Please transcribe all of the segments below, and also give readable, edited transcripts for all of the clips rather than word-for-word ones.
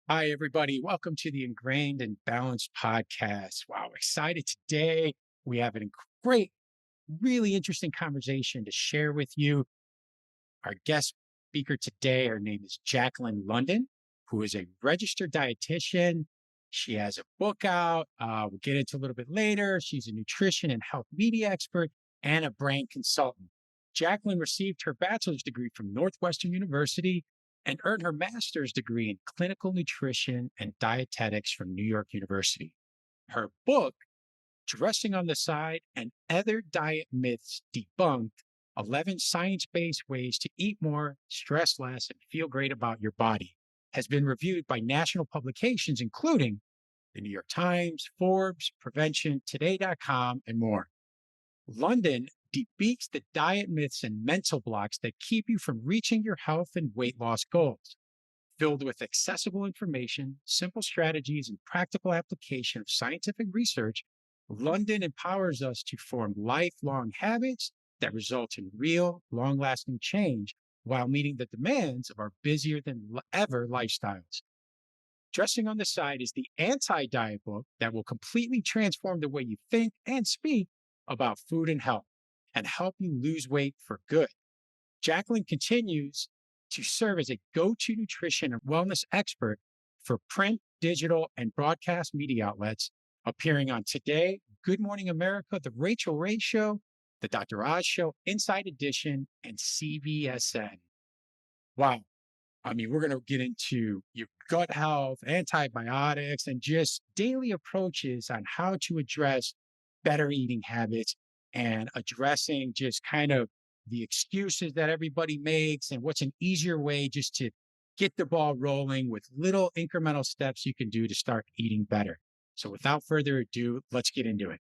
Hi, everybody. Welcome to the Ingrained and Balanced podcast. Wow, excited today. We have a great, really interesting conversation to share with you. Our guest speaker today, her name is Jaclyn London, who is a registered dietitian. She has a book out. We'll get into a little bit later. She's a nutrition and health media expert and a brain consultant. Jaclyn received her bachelor's degree from Northwestern University and earned her master's degree in clinical nutrition and dietetics from New York University. Her book, Dressing on the Side and Other Diet Myths Debunked, 11 Science Based Ways to Eat More, Stress Less, and Feel Great About Your Body, has been reviewed by national publications, including the New York Times, Forbes, Prevention, Today.com, and more. London debunks the diet myths and mental blocks that keep you from reaching your health and weight loss goals. Filled with accessible information, simple strategies, and practical application of scientific research, London empowers us to form lifelong habits that result in real, long lasting change while meeting the demands of our busier than ever lifestyles. Dressing on the Side is the anti diet book that will completely transform the way you think and speak about food and health and help you lose weight for good. Jaclyn continues to serve as a go to nutrition and wellness expert for print, digital, and broadcast media outlets, appearing on Today, Good Morning America, The Rachel Ray Show, The Dr. Oz Show, Inside Edition, and CBSN. Wow. I mean, we're going to get into your gut health, antibiotics, and just daily approaches on how to address better eating habits and addressing just kind of the excuses that everybody makes and what's an easier way just to get the ball rolling with little incremental steps you can do to start eating better. So without further ado, let's get into it.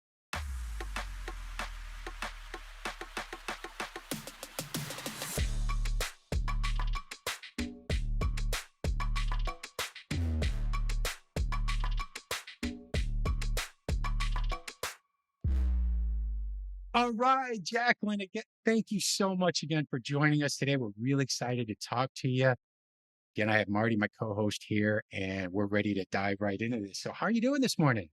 All right, Jaclyn, again, thank you so much again for joining us today. We're really excited to talk to you. Again, I have Marty, my co-host here, and we're ready to dive right into this. So how are you doing this morning?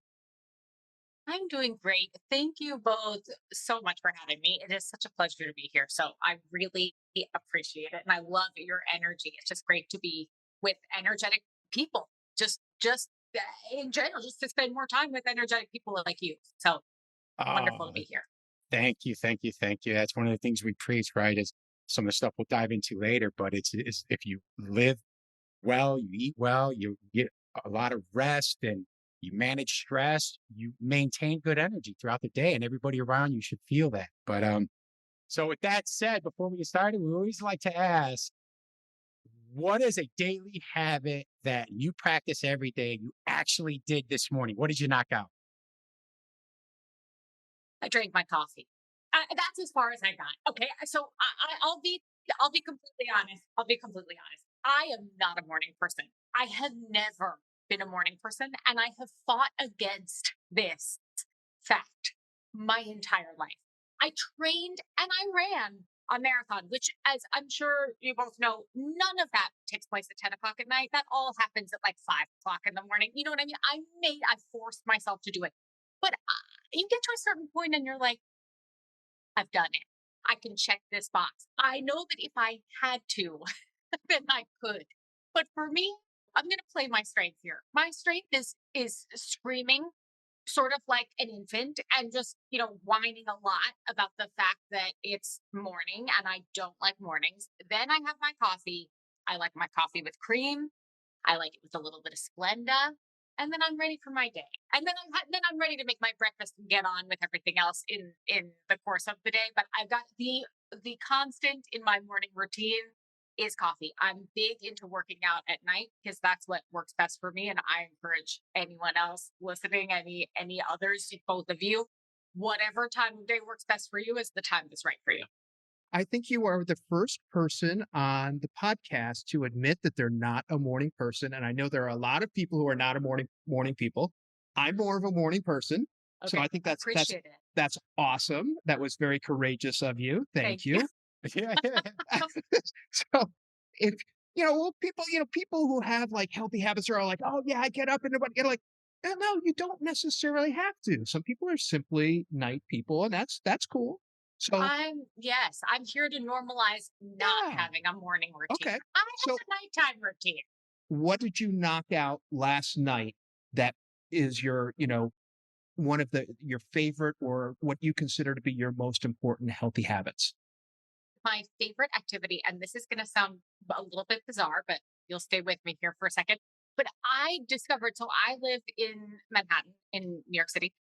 I'm doing great. Thank you both so much for having me. It is such a pleasure to be here. So I really appreciate it. And I love your energy. It's just great to be with energetic people. Just in general, just to spend more time with energetic people like you. So wonderful to Oh, be here. thank you, thank you, thank you. That's one of the things we preach, right? Is some of the stuff we'll dive into later, but it's if you live well, you eat well, you get a lot of rest and you manage stress, you maintain good energy throughout the day, and everybody around you should feel that. But so with that said, before we get started, we always like to ask, what is a daily habit that you practice every day you actually did this morning? What did you knock out? I drank my coffee. That's as far as I got. Okay, so I'll be completely honest. I'll be completely honest. I am not a morning person. I have never been a morning person, and I have fought against this fact my entire life. I trained and I ran a marathon, which, as I'm sure you both know, none of that takes place at 10 o'clock at night. That all happens at like 5 o'clock in the morning. You know what I mean? I forced myself to do it. But you get to a certain point and you're like, I've done it. I can check this box. I know that if I had to, then I could. But for me, I'm going to play my strength here. My strength is screaming, sort of like an infant, and just whining a lot about the fact that it's morning and I don't like mornings. Then I have my coffee. I like my coffee with cream. I like it with a little bit of Splenda, and then I'm ready for my day. And then I'm ready to make my breakfast and get on with everything else in the course of the day. But I've got the constant in my morning routine is coffee. I'm big into working out at night because that's what works best for me. And I encourage anyone else listening, any others, both of you, whatever time of day works best for you is the time that's right for you. I think you are the first person on the podcast to admit that they're not a morning person. And I know there are a lot of people who are not a morning people. I'm more of a morning person. So Okay. I think I that's appreciate it. that's awesome. That was very courageous of you. Thank Thank you. you. Yeah, yeah, So if People who have like healthy habits are all like, oh yeah, I get up and nobody get like, no, you don't necessarily have to. Some people are simply night people, and that's cool. So I'm here to normalize not yeah, having a morning routine. okay. I So have a nighttime routine. what did you knock out last night that is one of your favorite or what you consider to be your most important healthy habits? My favorite activity, and this is going to sound a little bit bizarre, but you'll stay with me here for a second. But I discovered, so I live in Manhattan in New York City.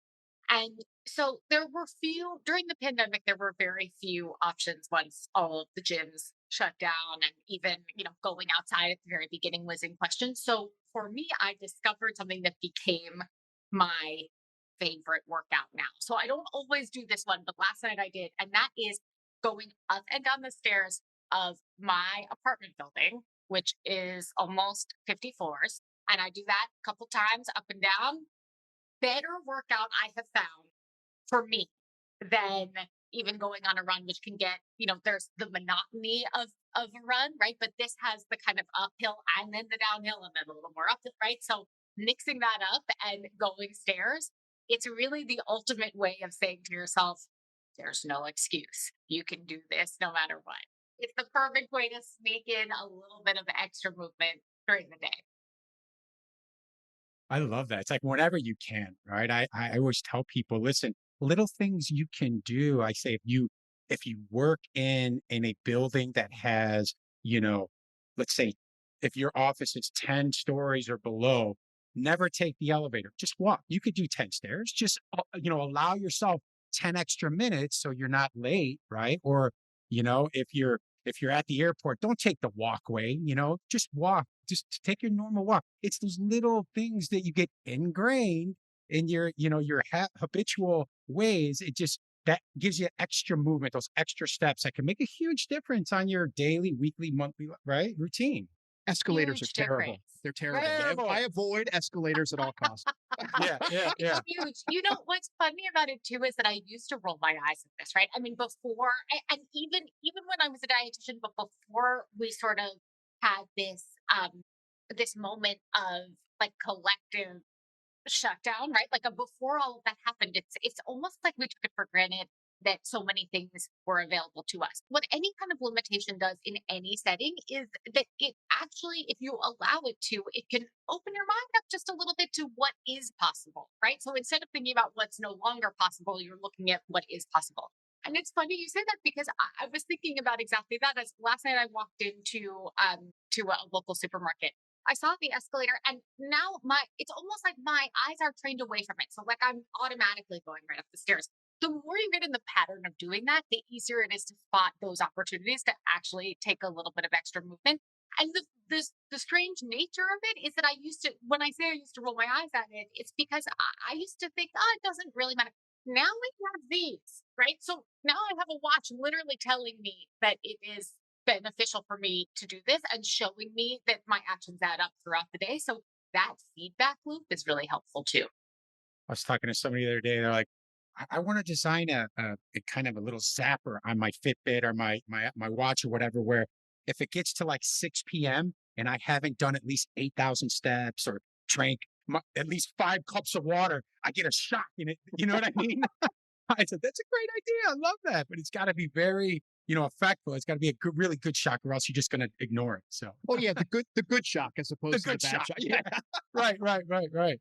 And so there were few during the pandemic, there were very few options once all of the gyms shut down and even, going outside at the very beginning was in question. So for me, I discovered something that became my favorite workout now. So I don't always do this one, but last night I did, and that is going up and down the stairs of my apartment building, which is almost 50 floors. And I do that a couple times up and down. Better workout I have found for me than even going on a run, which can get, there's the monotony of a run, right? But this has the kind of uphill and then the downhill and then a little more uphill, right? So mixing that up and going stairs, it's really the ultimate way of saying to yourself, there's no excuse. You can do this no matter what. It's the perfect way to sneak in a little bit of extra movement during the day. I love that. It's like whenever you can, right? I always tell people, listen, little things you can do. I say if you work in a building that has, you know, let's say if your office is 10 stories or below, never take the elevator. Just walk. You could do 10 stairs. Just allow yourself 10 extra minutes so you're not late, right? Or, if you're at the airport, don't take the walkway, just walk, just take your normal walk. It's those little things that you get ingrained in your habitual ways. It just, that gives you extra movement, those extra steps that can make a huge difference on your daily, weekly, monthly, right? Routine. Escalators are Huge terrible. difference. They're terrible. I Terrible. avoid escalators at all costs. Yeah, yeah, It's yeah. huge. You know what's funny about it too is that I used to roll my eyes at this, right? I mean, and even when I was a dietitian, but before we sort of had this moment of like collective shutdown, right? Like before all of that happened, it's almost like we took it for granted that so many things were available to us. What any kind of limitation does in any setting is that it actually, if you allow it to, it can open your mind up just a little bit to what is possible, right? So instead of thinking about what's no longer possible, you're looking at what is possible. And it's funny you say that because I was thinking about exactly that. As last night I walked into to a local supermarket, I saw the escalator and now it's almost like my eyes are trained away from it. So like I'm automatically going right up the stairs. The more you get in the pattern of doing that, the easier it is to spot those opportunities to actually take a little bit of extra movement. And the strange nature of it is that I used to, when I say I used to roll my eyes at it, it's because I used to think, oh, it doesn't really matter. Now we have these, right? So now I have a watch literally telling me that it is beneficial for me to do this and showing me that my actions add up throughout the day. So that feedback loop is really helpful too. I was talking to somebody the other day. They're like, I want to design a kind of a little zapper on my Fitbit or my watch or whatever, where if it gets to like 6 p.m. and I haven't done at least 8,000 steps or drank at least 5 cups of water, I get a shock in it. You know what I mean? I said, that's a great idea. I love that. But it's got to be very, effectful. It's got to be a good, really good shock, or else you're just going to ignore it. So Oh yeah, the good shock as the opposed to the good bad shock. shock. Yeah. Right, right, right, right.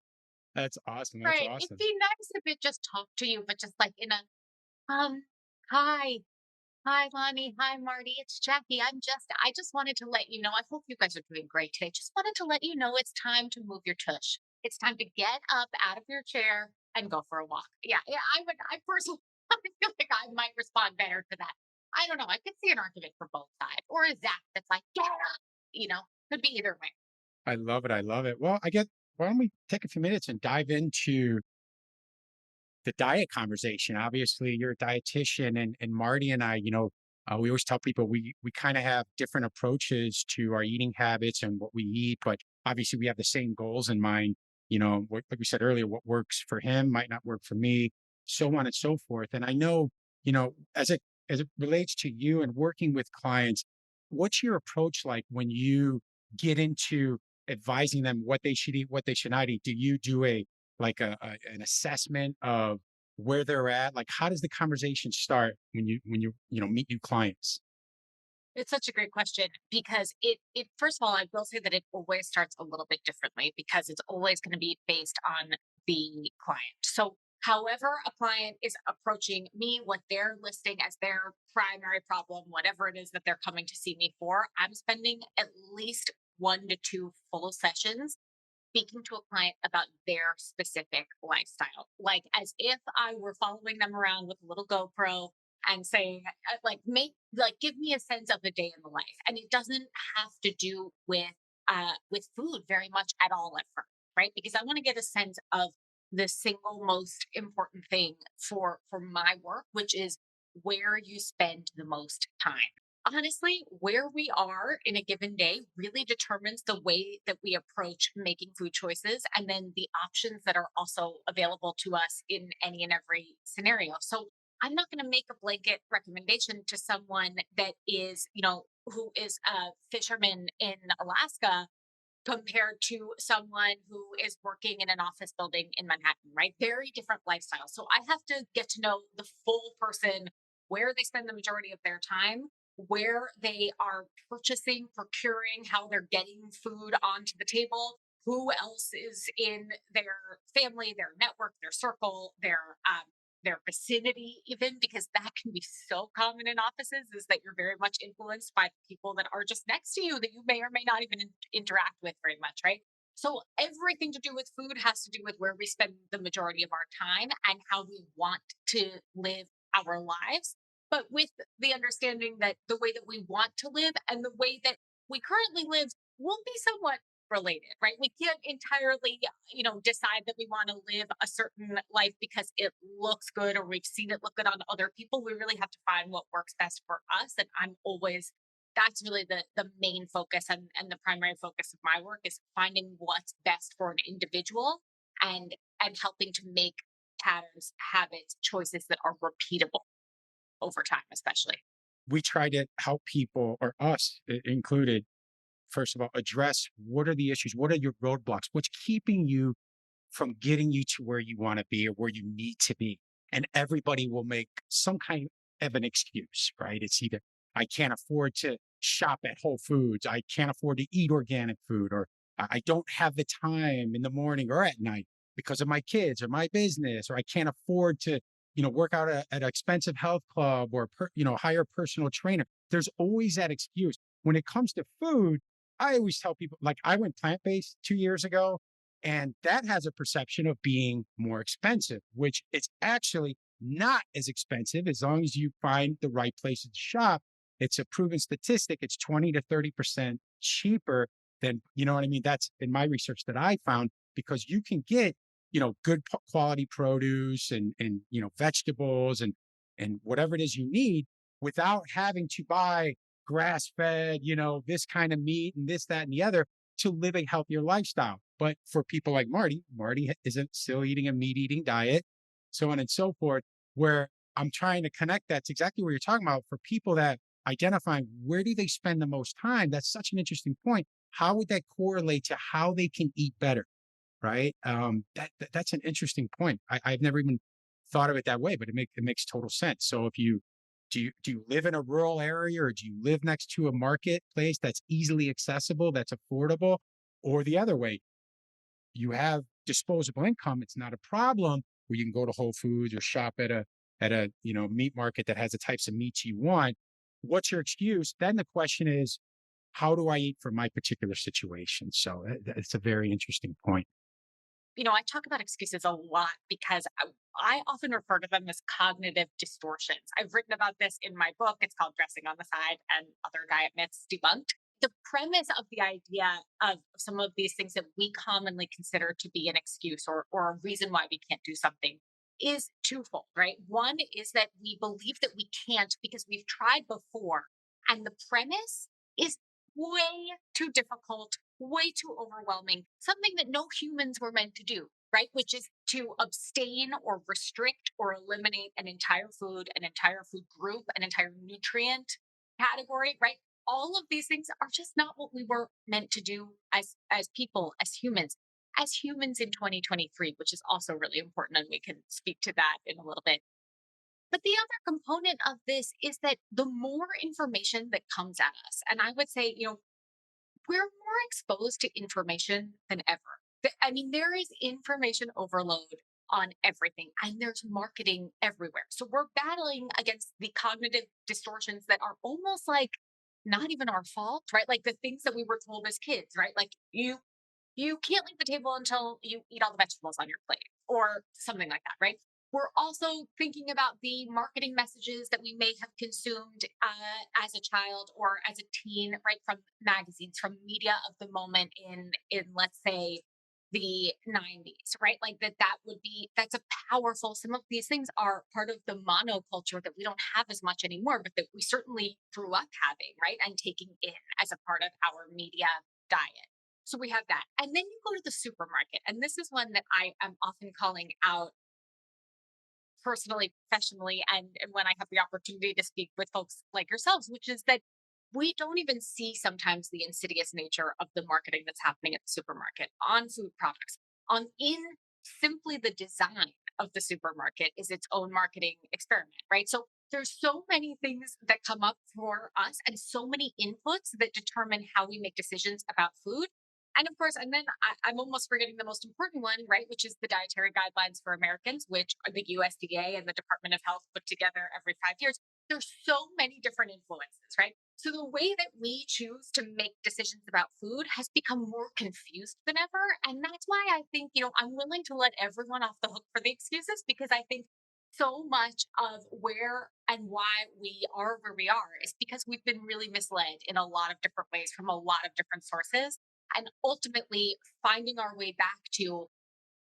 That's awesome. That's Right. It'd awesome. be nice if it just talked to you, but just like in a um, hi, hi Lonnie, hi Marty, it's Jackie. I just wanted to let you know. I hope you guys are doing great today. Just wanted to let you know it's time to move your tush. It's time to get up out of your chair and go for a walk. Yeah, yeah. I personally I feel like I might respond better to that. I don't know. I could see an argument for both sides. Or a Zach that's like, get up, could be either way. I love it. I love it. Well, I guess why don't we take a few minutes and dive into the diet conversation? Obviously, you're a dietitian, and Marty and I, we always tell people we kind of have different approaches to our eating habits and what we eat, but obviously we have the same goals in mind. Like we said earlier, what works for him might not work for me, so on and so forth. And I know, as it relates to you and working with clients, what's your approach like when you get into advising them what they should eat, what they should not eat? Do you do an assessment of where they're at? Like, how does the conversation start when you meet new clients? It's such a great question because it first of all, I will say that it always starts a little bit differently because it's always going to be based on the client. So however a client is approaching me, what they're listing as their primary problem, whatever it is that they're coming to see me for, I'm spending at least 1 to 2 full sessions speaking to a client about their specific lifestyle, like as if I were following them around with a little GoPro and saying, give me a sense of a day in the life. And it doesn't have to do with food very much at all at first, right? Because I want to get a sense of the single most important thing for my work, which is where you spend the most time. Honestly, where we are in a given day really determines the way that we approach making food choices and then the options that are also available to us in any and every scenario. So I'm not going to make a blanket recommendation to someone that is, who is a fisherman in Alaska compared to someone who is working in an office building in Manhattan, right? Very different lifestyles. So I have to get to know the full person, where they spend the majority of their time, where they are purchasing, procuring, how they're getting food onto the table, who else is in their family, their network, their circle, their vicinity, even because that can be so common in offices is that you're very much influenced by the people that are just next to you that you may or may not even interact with very much, right? So everything to do with food has to do with where we spend the majority of our time and how we want to live our lives, but with the understanding that the way that we want to live and the way that we currently live will be somewhat related, right? We can't entirely, decide that we want to live a certain life because it looks good or we've seen it look good on other people. We really have to find what works best for us. And that's really the main focus and the primary focus of my work is finding what's best for an individual and helping to make patterns, habits, choices that are repeatable over time, especially. We try to help people, or us included, first of all, address what are the issues, what are your roadblocks, what's keeping you from getting you to where you want to be or where you need to be. And everybody will make some kind of an excuse, right? It's either I can't afford to shop at Whole Foods, I can't afford to eat organic food, or I don't have the time in the morning or at night because of my kids or my business, or I can't afford to, work out at an expensive health club or, hire a personal trainer. There's always that excuse. When it comes to food, I always tell people, like, I went plant based 2 years ago, and that has a perception of being more expensive, which it's actually not as expensive as long as you find the right places to shop. It's a proven statistic. It's 20 to 30% cheaper than, you know what I mean? That's in my research that I found because you can get, good quality produce and, vegetables and whatever it is you need without having to buy grass fed, this kind of meat and this, that, and the other to live a healthier lifestyle. But for people like Marty isn't still eating a meat eating diet, so on and so forth, where I'm trying to connect that's exactly what you're talking about for people that identifying where do they spend the most time. That's such an interesting point. How would that correlate to how they can eat better? Right. That's an interesting point. I've never even thought of it that way, but it makes total sense. So if you do you live in a rural area or do you live next to a marketplace that's easily accessible, that's affordable, or the other way, you have disposable income, it's not a problem where you can go to Whole Foods or shop at a meat market that has the types of meats you want. What's your excuse? Then the question is, how do I eat for my particular situation? So it's a very interesting point. I talk about excuses a lot because I often refer to them as cognitive distortions. I've written about this in my book. It's called Dressing on the Side and Other Diet Myths Debunked. The premise of the idea of some of these things that we commonly consider to be an excuse or a reason why we can't do something is twofold, right? One is that we believe that we can't because we've tried before. And the premise is way too difficult, way too overwhelming, something that no humans were meant to do, right? Which is to abstain or restrict or eliminate an entire food group, an entire nutrient category, right? all of these things are just not what we were meant to do as people, as humans in 2023, which is also really important. And we can speak to that in a little bit. But the other component of this is that the more information that comes at us, and I would say, we're more exposed to information than ever. I mean, there is information overload on everything, and there's marketing everywhere. So we're battling against the cognitive distortions that are almost like not even our fault, right? Like the things that we were told as kids, right? Like you can't leave the table until you eat all the vegetables on your plate or something like that, right? We're also thinking about the marketing messages that we may have consumed as a child or as a teen, right? From magazines, from media of the moment in let's say the 90s, right? Like that would be that's a powerful. Some of these things are part of the monoculture that we don't have as much anymore, but that we certainly grew up having, right? And taking in as a part of our media diet. So we have that. And then you go to the supermarket. And this is one that I am often calling out personally, professionally, and when I have the opportunity to speak with folks like yourselves, which is that we don't even see sometimes the insidious nature of the marketing that's happening at the supermarket on food products, on in simply the design of the supermarket is its own marketing experiment, right? So there's so many things that come up for us and so many inputs that determine how we make decisions about food. And of course, and then I'm almost forgetting the most important one, right? Which is the dietary guidelines for Americans, which are the USDA and the Department of Health put together every 5 years. There's so many different influences, right? So the way that we choose to make decisions about food has become more confused than ever. And that's why I think, I'm willing to let everyone off the hook for the excuses because I think so much of where and why we are where we are is because we've been really misled in a lot of different ways from a lot of different sources. And ultimately finding our way back to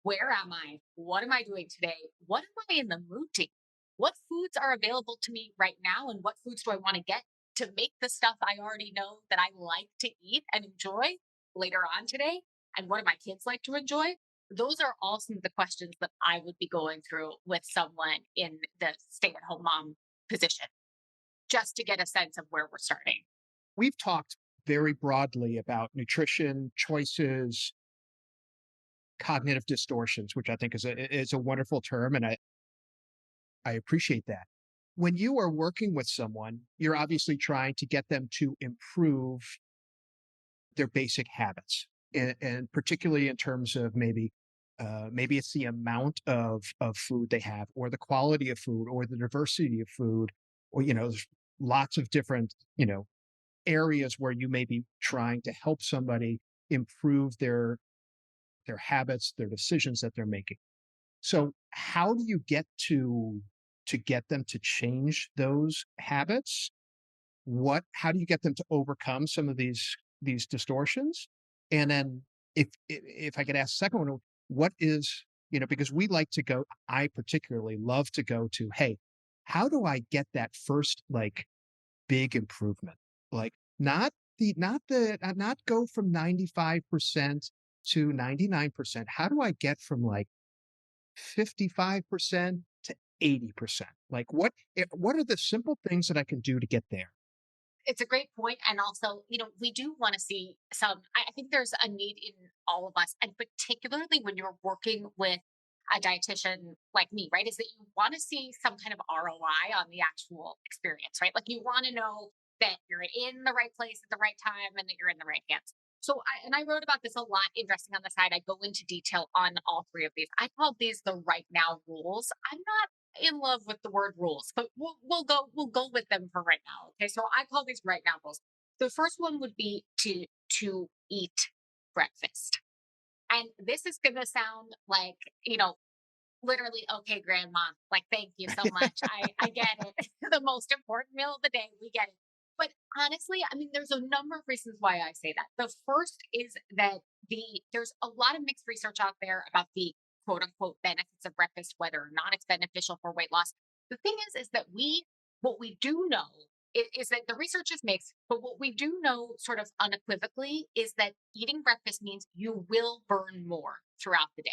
where am I? What am I doing today? What am I in the mood to eat? What foods are available to me right now? And what foods do I want to get to make the stuff I already know that I like to eat and enjoy later on today? And what do my kids like to enjoy? Those are all some of the questions that I would be going through with someone in the stay at home mom position, just to get a sense of where we're starting. We've talked very broadly about nutrition choices, cognitive distortions, which I think is a wonderful term, and I appreciate that. When you are working with someone, you're obviously trying to get them to improve their basic habits, and particularly in terms of maybe it's the amount of food they have, or the quality of food, or the diversity of food, or there's lots of different areas where you may be trying to help somebody improve their habits, their decisions that they're making. So how do you get to get them to change those habits? How do you get them to overcome some of these distortions? And then if I could ask the second one, what is, because we like to go, I particularly love to go to, hey, how do I get that first like big improvement? Like not go from 95% to 99%. How do I get from like 55% to 80%? Like what are the simple things that I can do to get there? It's a great point. And also, we do want to see I think there's a need in all of us, and particularly when you're working with a dietitian like me, right? Is that you want to see some kind of ROI on the actual experience, right? Like you want to know that you're in the right place at the right time and that you're in the right hands. So, I wrote about this a lot in Resting on the Side. I go into detail on all three of these. I call these the right now rules. I'm not in love with the word rules, but we'll go with them for right now. Okay, so I call these right now rules. The first one would be to eat breakfast, and this is going to sound like literally okay, grandma. Like thank you so much. I get it. The most important meal of the day. We get it. But honestly, I mean, there's a number of reasons why I say that. The first is that there's a lot of mixed research out there about the quote unquote benefits of breakfast, whether or not it's beneficial for weight loss. The thing is that what we do know is that the research is mixed, but what we do know sort of unequivocally is that eating breakfast means you will burn more throughout the day.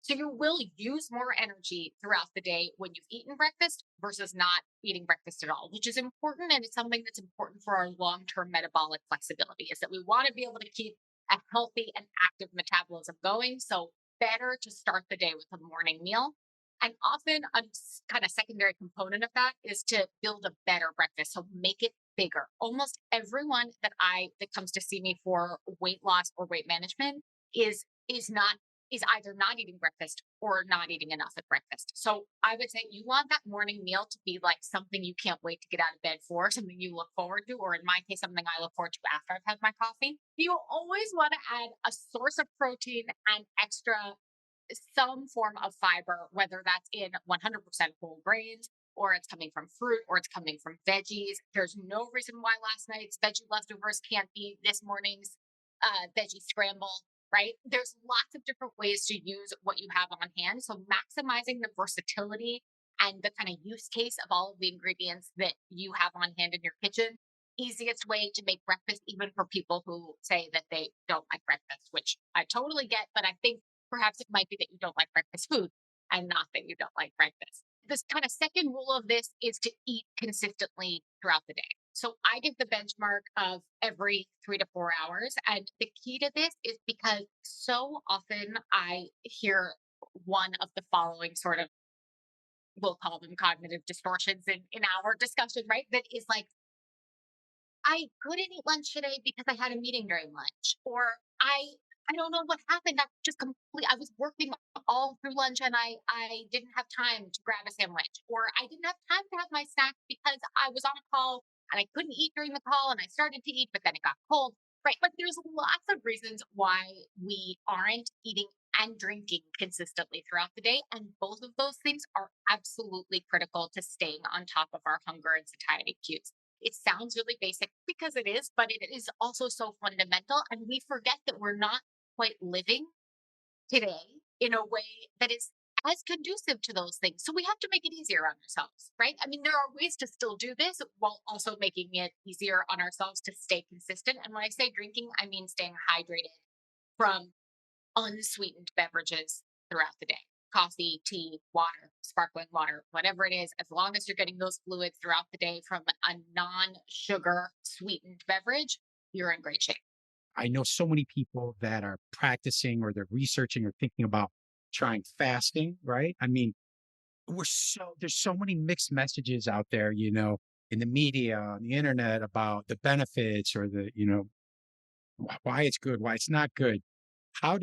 So you will use more energy throughout the day when you've eaten breakfast versus not eating breakfast at all, which is important. And it's something that's important for our long term metabolic flexibility, is that we want to be able to keep a healthy and active metabolism going. So better to start the day with a morning meal. And often a kind of secondary component of that is to build a better breakfast. So make it bigger. Almost everyone that comes to see me for weight loss or weight management is not is either not eating breakfast or not eating enough at breakfast. So I would say you want that morning meal to be like something you can't wait to get out of bed for, something you look forward to, or in my case, something I look forward to after I've had my coffee. You always want to add a source of protein and extra some form of fiber, whether that's in 100% whole grains, or it's coming from fruit, or it's coming from veggies. There's no reason why last night's veggie leftovers can't be this morning's veggie scramble, right? There's lots of different ways to use what you have on hand. So maximizing the versatility and the kind of use case of all of the ingredients that you have on hand in your kitchen. Easiest way to make breakfast, even for people who say that they don't like breakfast, which I totally get, but I think perhaps it might be that you don't like breakfast food and not that you don't like breakfast. This kind of second rule of this is to eat consistently throughout the day. So I give the benchmark of every 3 to 4 hours. And the key to this is because so often I hear one of the following sort of, we'll call them cognitive distortions in our discussion, right? That is like, I couldn't eat lunch today because I had a meeting during lunch, or I don't know what happened. I was working all through lunch and I didn't have time to grab a sandwich, or I didn't have time to have my snack because I was on a call and I couldn't eat during the call and I started to eat, but then it got cold. Right. Like there's lots of reasons why we aren't eating and drinking consistently throughout the day. And both of those things are absolutely critical to staying on top of our hunger and satiety cues. It sounds really basic because it is, but it is also so fundamental. And we forget that we're not quite living today in a way that is as conducive to those things. So we have to make it easier on ourselves, right? I mean, there are ways to still do this while also making it easier on ourselves to stay consistent. And when I say drinking, I mean staying hydrated from unsweetened beverages throughout the day. Coffee, tea, water, sparkling water, whatever it is, as long as you're getting those fluids throughout the day from a non sugar sweetened beverage, you're in great shape. I know so many people that are practicing or they're researching or thinking about trying fasting, right? I mean, there's so many mixed messages out there, in the media, on the internet about the benefits or why it's good, why it's not good. What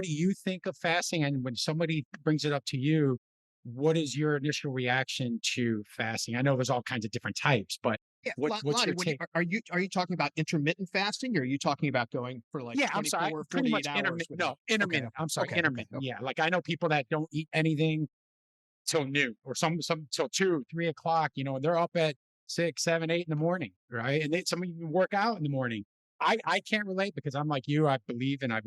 do you think of fasting? And when somebody brings it up to you, what is your initial reaction to fasting? I know there's all kinds of different types, but Yeah, what's Lonnie, your take? are you talking about intermittent fasting, or are you talking about going for like Yeah, I'm sorry. 24, Pretty 48 much hours intermittent. without? No, Okay, intermittent. I'm sorry, okay, intermittent. okay. Yeah. Like I know people that don't eat anything till noon or some till 2, 3 o'clock, and they're up at 6, 7, 8 in the morning. Right. And some even work out in the morning. I can't relate because I'm like you. I believe and I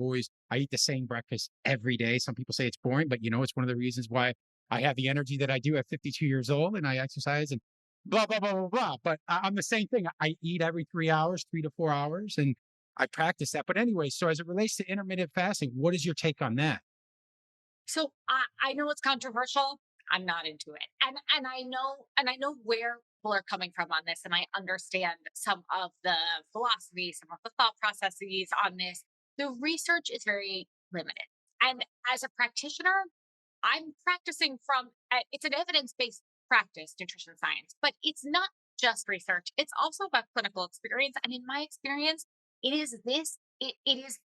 eat the same breakfast every day. Some people say it's boring, but it's one of the reasons why I have the energy that I do at 52 years old and I exercise and blah, blah, blah, blah, blah. But I'm the same thing. I eat every 3 hours, 3 to 4 hours, and I practice that. But anyway, so as it relates to intermittent fasting, what is your take on that? So I know it's controversial. I'm not into it. And I know where people are coming from on this. And I understand some of the philosophy, some of the thought processes on this. The research is very limited. And as a practitioner, I'm practicing it's an evidence based practice, nutrition science, but it's not just research. It's also about clinical experience. And in my experience, it is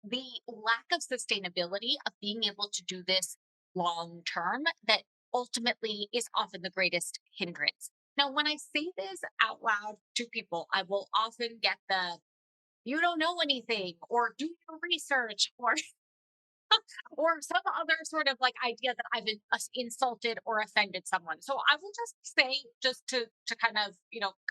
the lack of sustainability of being able to do this long term that ultimately is often the greatest hindrance. Now, when I say this out loud to people, I will often get you don't know anything, or do your research, or some other sort of like idea that I've insulted or offended someone. So I will just say, just to kind of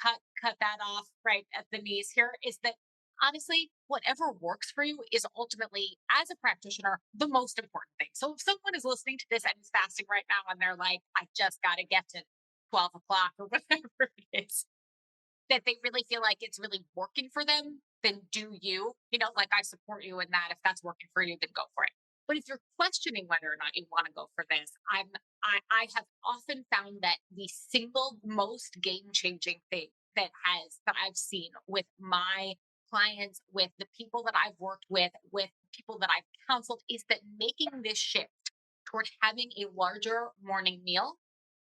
cut that off right at the knees here, is that honestly, whatever works for you is ultimately, as a practitioner, the most important thing. So if someone is listening to this and is fasting right now and they're like, I just got to get to 12 o'clock or whatever it is, that they really feel like it's really working for them, then do you. Like I support you in that. If that's working for you, then go for it. But if you're questioning whether or not you want to go for this, I have often found that the single most game changing thing that I've seen with my clients, with the people that I've worked with people that I've counseled, is that making this shift toward having a larger morning meal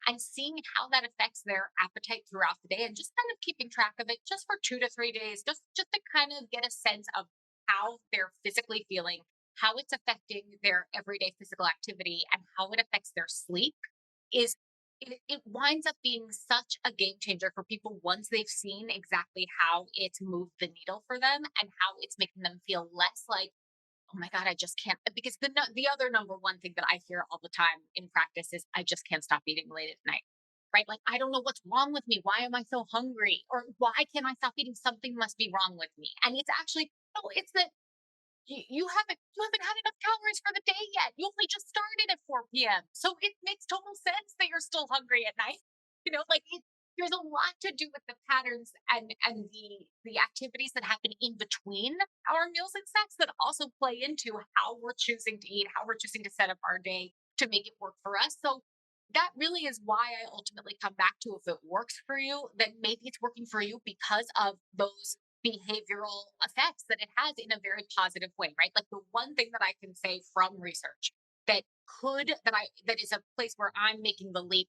and seeing how that affects their appetite throughout the day, and just kind of keeping track of it just for 2 to 3 days, just to kind of get a sense of how they're physically feeling, how it's affecting their everyday physical activity, and how it affects their sleep, is it winds up being such a game changer for people once they've seen exactly how it's moved the needle for them and how it's making them feel less like, oh my God, I just can't. Because the other number one thing that I hear all the time in practice is, I just can't stop eating late at night. Right? Like, I don't know what's wrong with me. Why am I so hungry? Or why can't I stop eating? Something must be wrong with me. And it's actually, no, it's that you haven't had enough calories for the day yet. You only just started at 4 p.m. So it makes total sense that you're still hungry at night. Like, there's a lot to do with the patterns and the activities that happen in between our meals and snacks that also play into how we're choosing to eat, how we're choosing to set up our day to make it work for us. So that really is why I ultimately come back to, if it works for you, then maybe it's working for you because of those behavioral effects that it has in a very positive way, right? Like, the one thing that I can say from research that is a place where I'm making the leap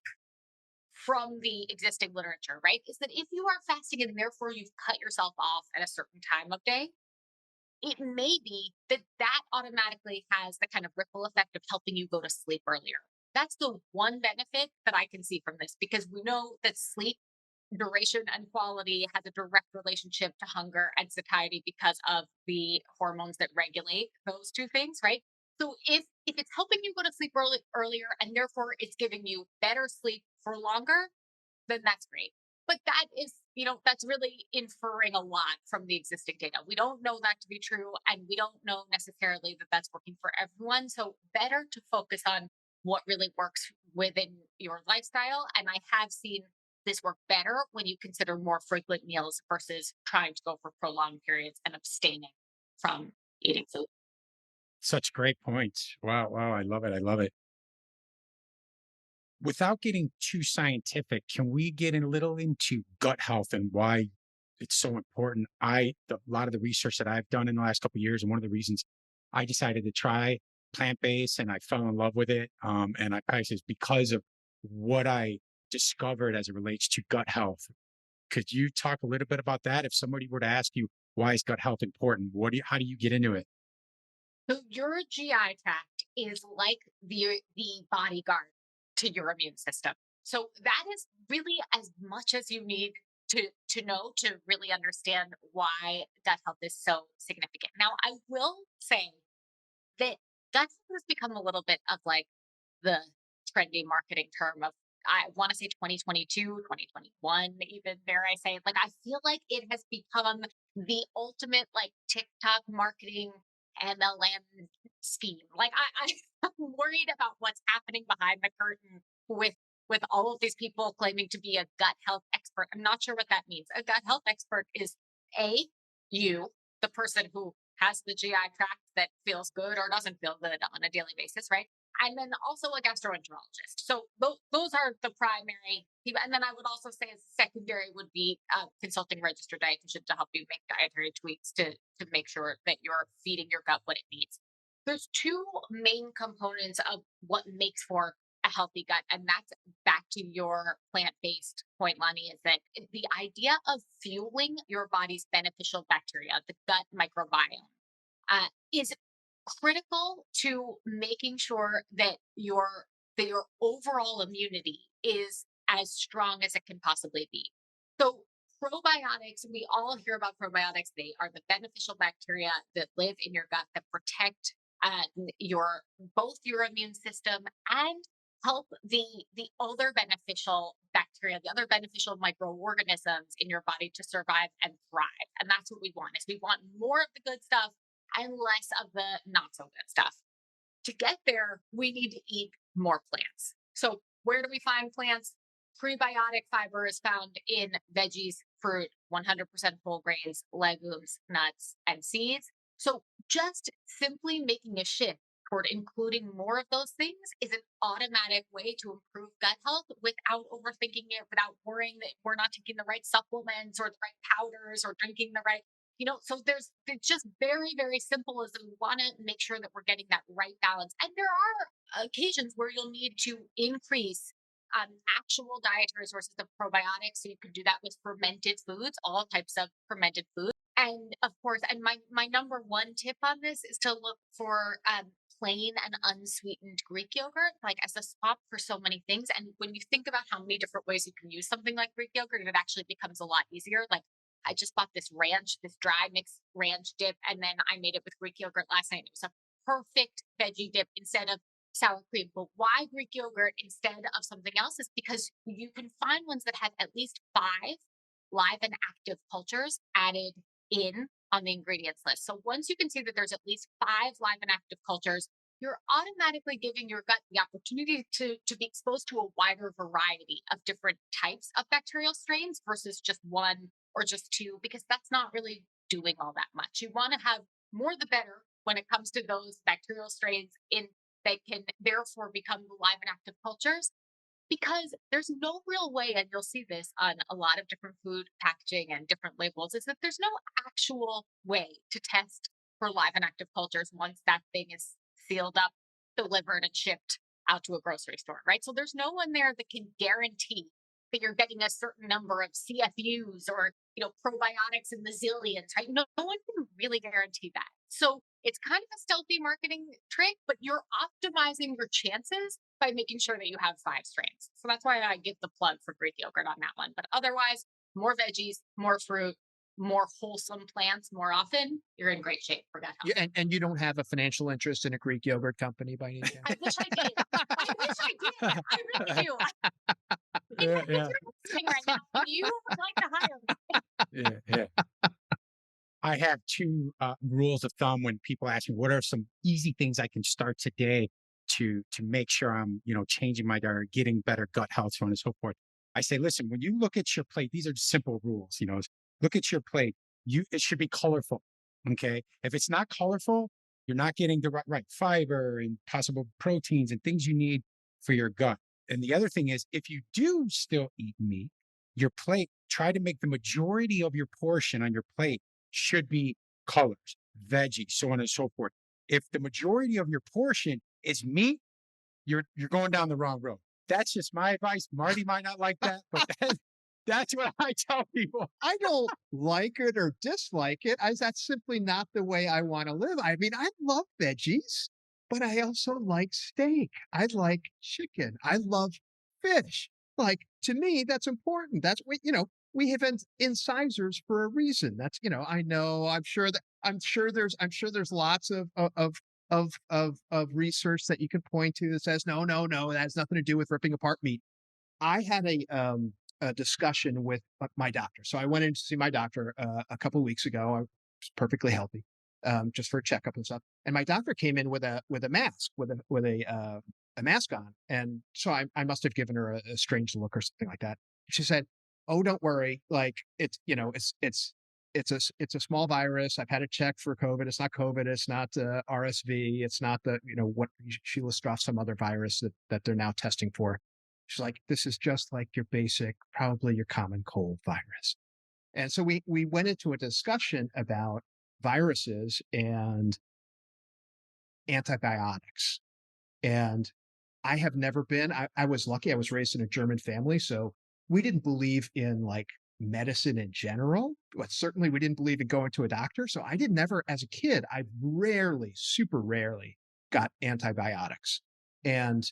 from the existing literature, right? Is that if you are fasting and therefore you've cut yourself off at a certain time of day, it may be that that automatically has the kind of ripple effect of helping you go to sleep earlier. That's the one benefit that I can see from this, because we know that sleep duration and quality has a direct relationship to hunger and satiety because of the hormones that regulate those two things, right? So if it's helping you go to sleep earlier, and therefore it's giving you better sleep for longer, then that's great. But that's really inferring a lot from the existing data. We don't know that to be true, and we don't know necessarily that that's working for everyone. So better to focus on what really works within your lifestyle. And I have seen this work better when you consider more frequent meals versus trying to go for prolonged periods and abstaining from eating food. Such great points. Wow, wow, I love it. I love it. Without getting too scientific, can we get a little into gut health and why it's so important? A lot of the research that I've done in the last couple of years, and one of the reasons I decided to try plant-based and I fell in love with it, and I practice, is because of what I discovered as it relates to gut health. Could you talk a little bit about that? If somebody were to ask you, why is gut health important? How do you get into it? So your GI tract is like the bodyguard to your immune system. So that is really as much as you need to know to really understand why gut health is so significant. Now, I will say that gut health has become a little bit of like the trendy marketing term of, I want to say, 2022, 2021, even, dare I say. Like, I feel like it has become the ultimate like TikTok marketing MLM scheme. Like, I'm worried about what's happening behind the curtain with all of these people claiming to be a gut health expert. I'm not sure what that means. A gut health expert is you, the person who has the GI tract that feels good or doesn't feel good on a daily basis, right? And then also a gastroenterologist. So those are the primary people. And then I would also say, as secondary, would be consulting registered dietitian to help you make dietary tweaks to make sure that you're feeding your gut what it needs. There's two main components of what makes for a healthy gut, and that's back to your plant-based point, Lonnie, is that the idea of fueling your body's beneficial bacteria, the gut microbiome, is critical to making sure that your overall immunity is as strong as it can possibly be. So probiotics, we all hear about probiotics. They are the beneficial bacteria that live in your gut that protect your both your immune system and help the other beneficial bacteria, the other beneficial microorganisms in your body to survive and thrive. And that's what we want, is we want more of the good stuff and less of the not so good stuff. To get there, we need to eat more plants. So where do we find plants? Prebiotic fiber is found in veggies, fruit, 100% whole grains, legumes, nuts, and seeds. So just simply making a shift toward including more of those things is an automatic way to improve gut health without overthinking it, without worrying that we're not taking the right supplements or the right powders or drinking the right, so it's just very, very simple as we want to make sure that we're getting that right balance. And there are occasions where you'll need to increase actual dietary sources of probiotics. So you can do that with fermented foods, all types of fermented foods. And of course, and my number one tip on this is to look for plain and unsweetened Greek yogurt, like as a swap for so many things. And when you think about how many different ways you can use something like Greek yogurt, it actually becomes a lot easier. Like I just bought this dry mixed ranch dip, and then I made it with Greek yogurt last night. It was a perfect veggie dip instead of sour cream. But why Greek yogurt instead of something else is because you can find ones that have at least 5 live and active cultures added in on the ingredients list. So once you can see that there's at least 5 live and active cultures, you're automatically giving your gut the opportunity to be exposed to a wider variety of different types of bacterial strains versus just one or just two, because that's not really doing all that much. You want to have more the better when it comes to those bacterial strains in that can therefore become the live and active cultures, because there's no real way, and you'll see this on a lot of different food packaging and different labels, is that there's no actual way to test for live and active cultures once that thing is sealed up, delivered, and shipped out to a grocery store, right? So there's no one there that can guarantee that you're getting a certain number of CFUs or probiotics in the zillions, right? No one can really guarantee that. So it's kind of a stealthy marketing trick, but you're optimizing your chances by making sure that you have 5 strains. So that's why I give the plug for Greek yogurt on that one. But otherwise, more veggies, more fruit, more wholesome plants more often, you're in great shape for gut health. And you don't have a financial interest in a Greek yogurt company by any chance? I wish I did. I wish I did. I really do. Yeah, If you're listening right now, you would like to hire me. yeah. I have 2 rules of thumb when people ask me, what are some easy things I can start today to make sure I'm, changing my diet, getting better gut health, so on and so forth. I say, listen, when you look at your plate, these are just simple rules, look at your plate. It should be colorful. Okay. If it's not colorful, you're not getting the right fiber and possible proteins and things you need for your gut. And the other thing is, if you do still eat meat, your plate, try to make the majority of your portion on your plate should be colors, veggies, so on and so forth. If the majority of your portion is meat, you're going down the wrong road. That's just my advice. Marty might not like that, but that's what I tell people. I don't like it or dislike it. That's simply not the way I want to live. I mean, I love veggies, but I also like steak. I like chicken. I love fish. Like, to me, that's important. That's what, we have incisors for a reason. That's, I know, I'm sure there's lots of research that you can point to that says, no, that has nothing to do with ripping apart meat. I had a discussion with my doctor. So I went in to see my doctor a couple of weeks ago. I was perfectly healthy, just for a checkup and stuff. And my doctor came in with a mask, with a mask on, and so I must have given her a strange look or something like that. She said, "Oh, don't worry. Like it's a small virus. I've had it checked for COVID. It's not COVID. It's not RSV. It's not what she lists off some other virus that they're now testing for." She's like, "This is just like your basic, probably your common cold virus." And so we went into a discussion about viruses and antibiotics. And I have never been, I was lucky. I was raised in a German family. So we didn't believe in like medicine in general, but certainly we didn't believe in going to a doctor. So I did never, as a kid, I rarely, super rarely got antibiotics. And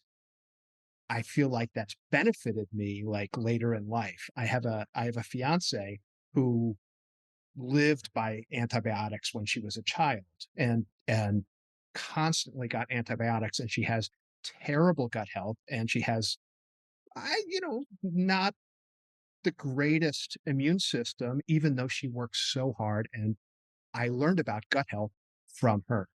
I feel like that's benefited me like later in life. I have a fiance who lived by antibiotics when she was a child and constantly got antibiotics, and she has terrible gut health, and she has not the greatest immune system, even though she works so hard. And I learned about gut health from her.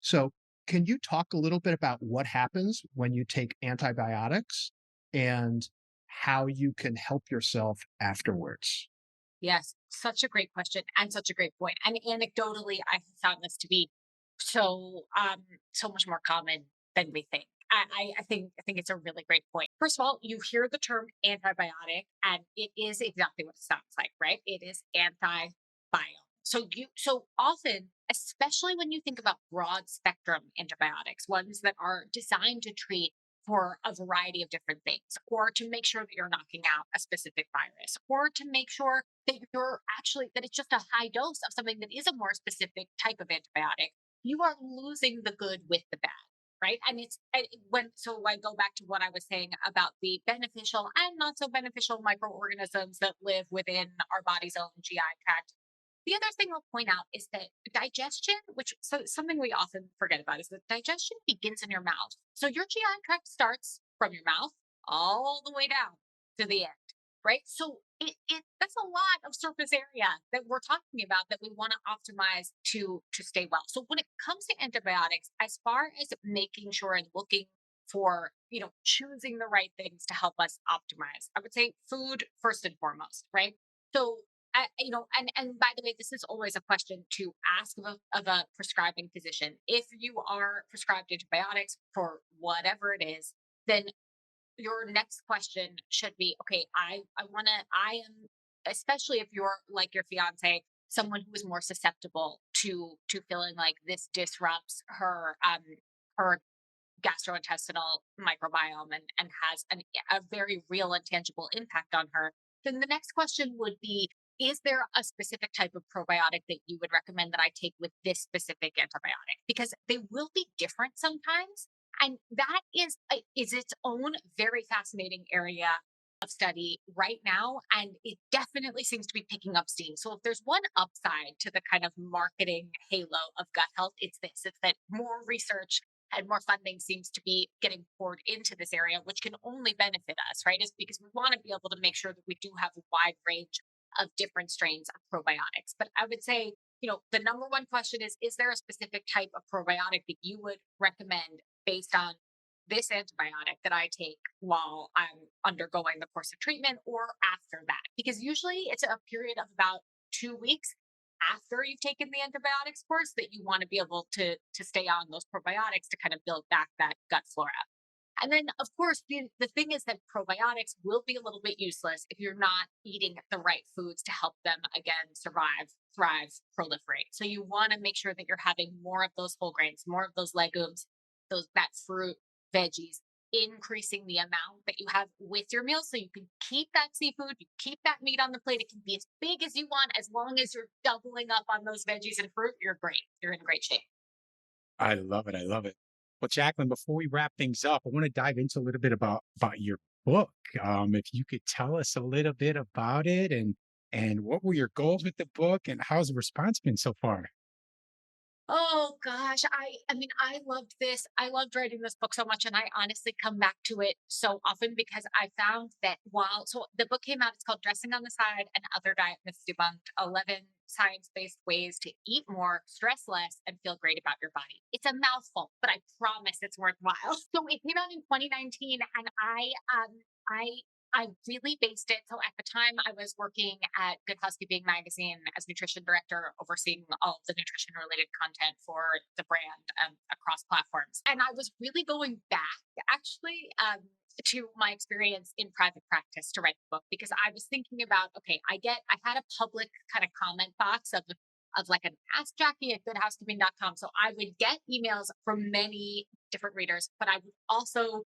So can you talk a little bit about what happens when you take antibiotics and how you can help yourself afterwards? Yes, such a great question and such a great point. And anecdotally, I have found this to be so much more common than we think. I think it's a really great point. First of all, you hear the term antibiotic, and it is exactly what it sounds like, right? It is antibiome. So often, especially when you think about broad spectrum antibiotics, ones that are designed to treat for a variety of different things, or to make sure that you're knocking out a specific virus, or to make sure that you're actually that it's just a high dose of something that is a more specific type of antibiotic, you are losing the good with the bad, right? And it's and when so I go back to what I was saying about the beneficial and not so beneficial microorganisms that live within our body's own GI tract. The other thing I'll point out is that digestion, which so something we often forget about, is that digestion begins in your mouth. So your GI tract starts from your mouth all the way down to the end, right? So it that's a lot of surface area that we're talking about that we want to optimize to stay well. So when it comes to antibiotics, as far as making sure and looking for, choosing the right things to help us optimize, I would say food first and foremost, right? So and by the way, this is always a question to ask of a prescribing physician. If you are prescribed antibiotics for whatever it is, then your next question should be, okay, I am, especially if you're like your fiance, someone who is more susceptible to feeling like this disrupts her gastrointestinal microbiome and has a very real and tangible impact on her, then the next question would be, is there a specific type of probiotic that you would recommend that I take with this specific antibiotic? Because they will be different sometimes. And that is its own very fascinating area of study right now. And it definitely seems to be picking up steam. So if there's one upside to the kind of marketing halo of gut health, it's this. It's that more research and more funding seems to be getting poured into this area, which can only benefit us, right? Is because we want to be able to make sure that we do have a wide range of different strains of probiotics. But I would say, the number one question is there a specific type of probiotic that you would recommend based on this antibiotic that I take while I'm undergoing the course of treatment or after that? Because usually it's a period of about 2 weeks after you've taken the antibiotics course that you want to be able to stay on those probiotics to kind of build back that gut flora. And then, of course, the thing is that probiotics will be a little bit useless if you're not eating the right foods to help them again survive, thrive, proliferate. So you want to make sure that you're having more of those whole grains, more of those legumes, that fruit, veggies, increasing the amount that you have with your meal so you can keep that seafood, you keep that meat on the plate. It can be as big as you want, as long as you're doubling up on those veggies and fruit, you're great. You're in great shape. I love it. I love it. Well, Jacqueline, before we wrap things up, I want to dive into a little bit about your book. If you could tell us a little bit about it and what were your goals with the book and how's the response been so far? Oh gosh, I mean, I loved this. I loved writing this book so much, and I honestly come back to it so often because I found that the book came out, it's called Dressing on the Side and Other Diet Myths Debunked: 11 Science-Based Ways to Eat More, Stress Less, and Feel Great About Your Body. It's a mouthful, but I promise it's worthwhile. So it came out in 2019, and I really based it. So at the time, I was working at Good Housekeeping magazine as nutrition director, overseeing all of the nutrition related content for the brand across platforms. And I was really going back actually to my experience in private practice to write the book because I was thinking about, okay, I had a public kind of comment box of like an ask Jackie at goodhousekeeping.com. So I would get emails from many different readers, but I would also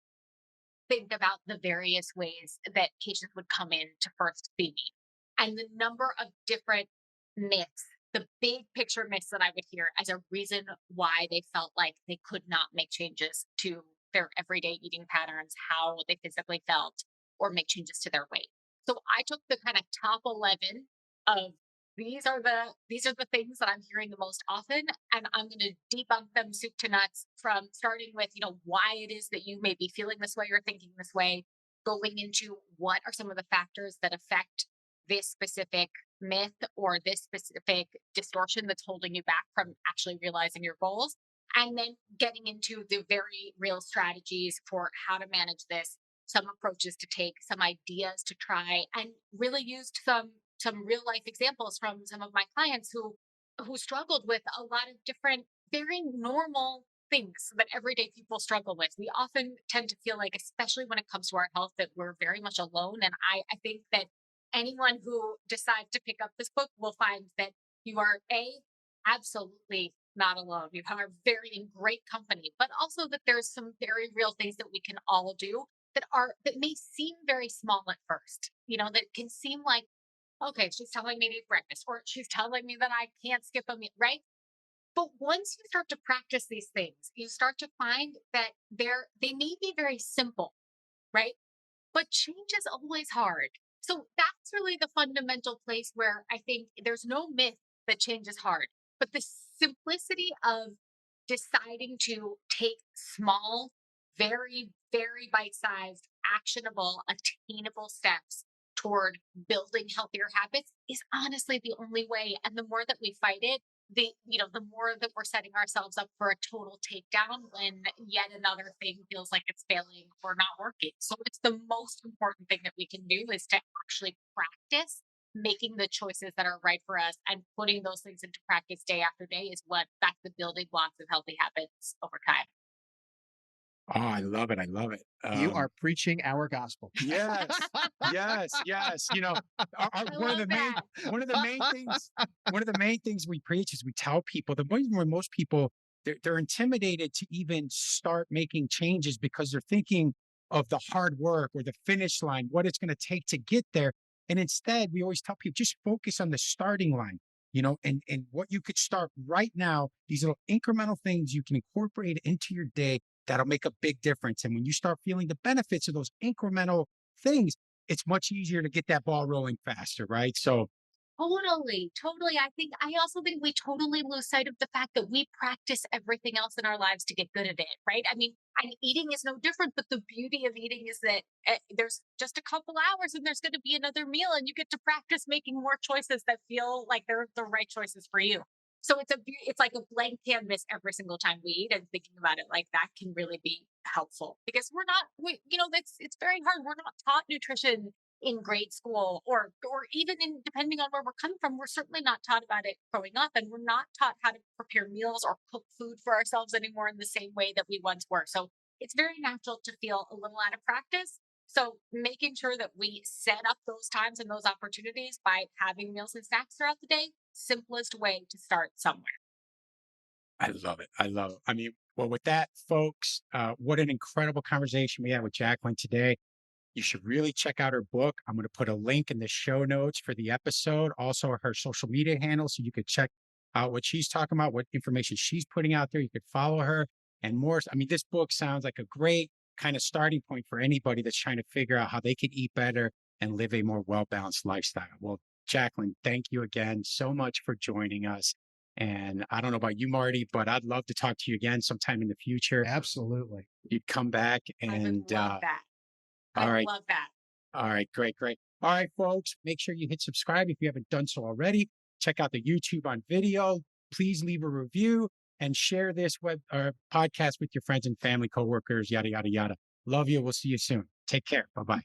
think about the various ways that patients would come in to first see me. And the number of different myths, the big picture myths that I would hear as a reason why they felt like they could not make changes to their everyday eating patterns, how they physically felt, or make changes to their weight. So I took the kind of top 11 of these are the things that I'm hearing the most often, and I'm going to debunk them soup to nuts from starting with, why it is that you may be feeling this way or thinking this way, going into what are some of the factors that affect this specific myth or this specific distortion that's holding you back from actually realizing your goals, and then getting into the very real strategies for how to manage this, some approaches to take, some ideas to try, and really used some real life examples from some of my clients who struggled with a lot of different very normal things that everyday people struggle with. We often tend to feel like, especially when it comes to our health, that we're very much alone. And I think that anyone who decides to pick up this book will find that you are absolutely not alone. You are very in great company, but also that there's some very real things that we can all do that may seem very small at first. That can seem like, okay, she's telling me to eat breakfast, or she's telling me that I can't skip a meal, right? But once you start to practice these things, you start to find that they may be very simple, right? But change is always hard. So that's really the fundamental place where I think there's no myth that change is hard, but the simplicity of deciding to take small, very, very bite sized, actionable, attainable steps toward building healthier habits is honestly the only way. And the more that we fight it, the more that we're setting ourselves up for a total takedown when yet another thing feels like it's failing or not working. So it's the most important thing that we can do is to actually practice making the choices that are right for us, and putting those things into practice day after day is that's the building blocks of healthy habits over time. Oh, I love it. I love it. You are preaching our gospel. Yes, yes, yes. I One of love the that. one of the main things we preach is we tell people the reason where most people they're intimidated to even start making changes because they're thinking of the hard work or the finish line, what it's going to take to get there. And instead, we always tell people just focus on the starting line, and what you could start right now, these little incremental things you can incorporate into your day that'll make a big difference. And when you start feeling the benefits of those incremental things, it's much easier to get that ball rolling faster, right? So, Totally, totally. I also think we totally lose sight of the fact that we practice everything else in our lives to get good at it, right? I mean, and eating is no different, but the beauty of eating is that there's just a couple hours and there's going to be another meal, and you get to practice making more choices that feel like they're the right choices for you. So it's like a blank canvas every single time we eat, and thinking about it like that can really be helpful because it's very hard. We're not taught nutrition in grade school, or even in depending on where we're coming from. We're certainly not taught about it growing up, and we're not taught how to prepare meals or cook food for ourselves anymore in the same way that we once were. So it's very natural to feel a little out of practice. So making sure that we set up those times and those opportunities by having meals and snacks throughout the day, simplest way to start somewhere. I love it. I love it. I mean, well, with that, folks, what an incredible conversation we had with Jaclyn today. You should really check out her book. I'm going to put a link in the show notes for the episode, also her social media handle, so you could check out what she's talking about, what information she's putting out there. You could follow her and more. I mean, this book sounds like a great kind of starting point for anybody that's trying to figure out how they can eat better and live a more well-balanced lifestyle. Well, Jaclyn, thank you again so much for joining us. And I don't know about you, Marty, but I'd love to talk to you again sometime in the future. Absolutely. You'd come back I would and, love that. all I right. love that. All right, great, great. All right, folks, make sure you hit subscribe if you haven't done so already. Check out the YouTube on video. Please leave a review and share this podcast with your friends and family, coworkers, yada, yada, yada. Love you. We'll see you soon. Take care. Bye-bye.